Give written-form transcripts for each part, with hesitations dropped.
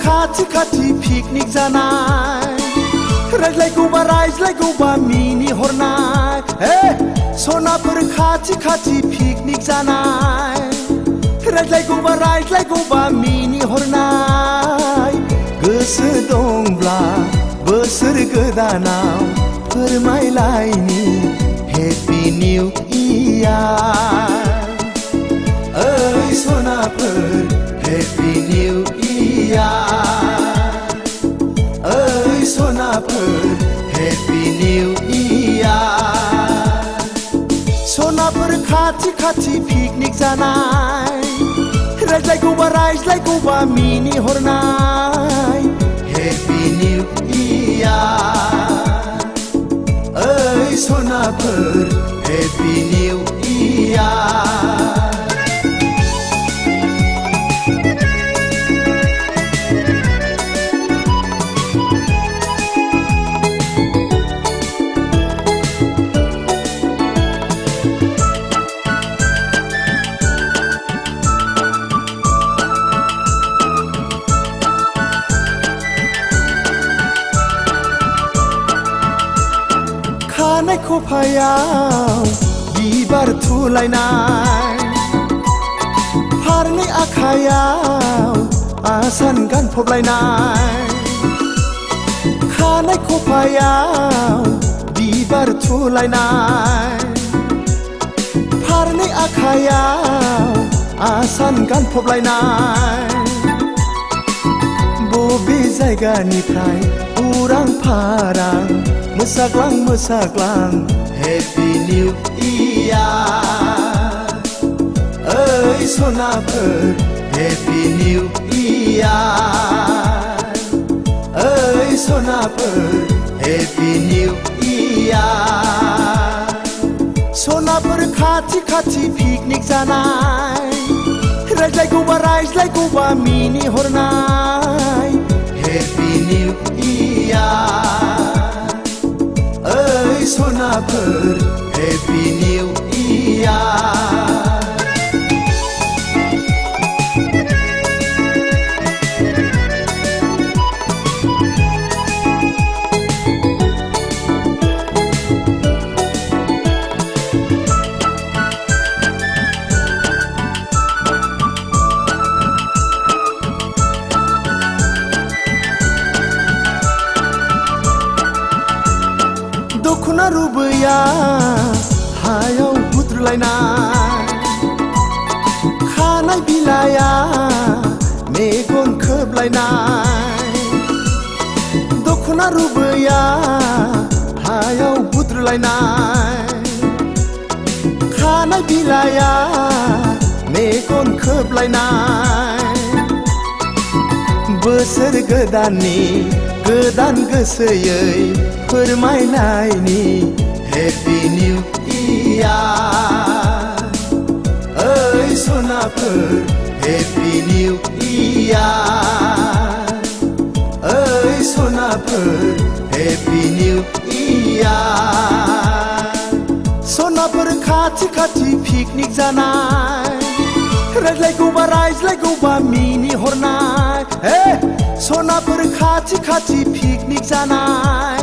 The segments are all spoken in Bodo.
खाथि पिकनिक जानाय रायज्लायगौबा मिनिहरनाय सनाफोर खाथि पिकनिक जानाय रायज्लायगौबा मिनिहरनाय गोसो दंब्ला बोसोर गोदानाव फोरमायलायनि हेपि निउ इयार ओइ सनाफोर हेपि निउ इयार ओइ सनाफोर हेपि निउ इयार सनाफोर खाथि पिकनिक जानाय रायज्लायगौबा मिनिहरनाय हेपि निउ इयार ओइ सनाफोर हेपि निउ इयार खानाय खफायाव बिबार थुलायनाय फारनै आखायाव आसान गानफबलायनाय खानाय खफायाव बिबार थुलायनाय फारनै आखायाव आसान गानफबलायनाय बबे जायगानिफ्राय उरां फारां मोसाग्लां हेपि निउ इयार ओइ सनाफोर हेपि निउ इयार ओइ सनाफोर हेपि निउ इयार सनाफोर खाथि पिकनिक जानाय रायज्लायगौबा मिनिहरनाय हेपि निउ इयार ओइ सनाफोर हेपि निउ इयार दखना रुबैया हायाव बुद्रुलायनाय खानाय बिलाया मेगन खोबलायनाय दखना रुबैया हायाव बुद्रुलायनाय खानाय बिलाया मेगन खोबलायनाय बोसोर गोदाननि गोदान गोसोयै फोरमायनायनि हेपि निउ इयार ओइ सनाफोर हेपि निउ इयार ओइ सनाफोर हेपि निउ इयार सनाफोर खाथि पिकनिक जानाय रायज्लायगौबा मिनिहरनाय सनाफोर खाथि पिकनिक जानाय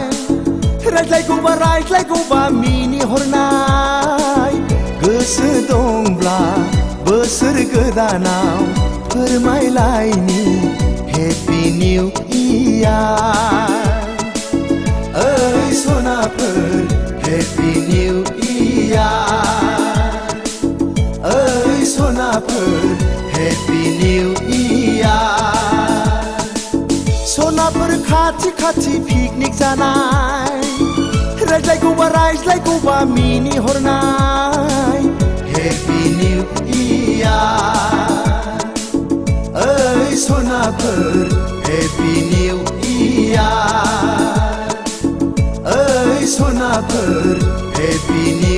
रायज्लायगौबा मिनिहरनाय गोसो दंब्ला बोसोर गोदानाव फोरमायलायनि हेपि निउ इयार ओइ सनाफोर हेपि निउ इयार ओइ सनाफोर हेपि निउ इयार सनाफोर खाथि पिकनिक जानाय रायज्लायगौबा मिनिहरनाय हेपि निउ इयार ओइ सनाफोर हेपि निउ इयार ओइ सनाफोर हेपि निउ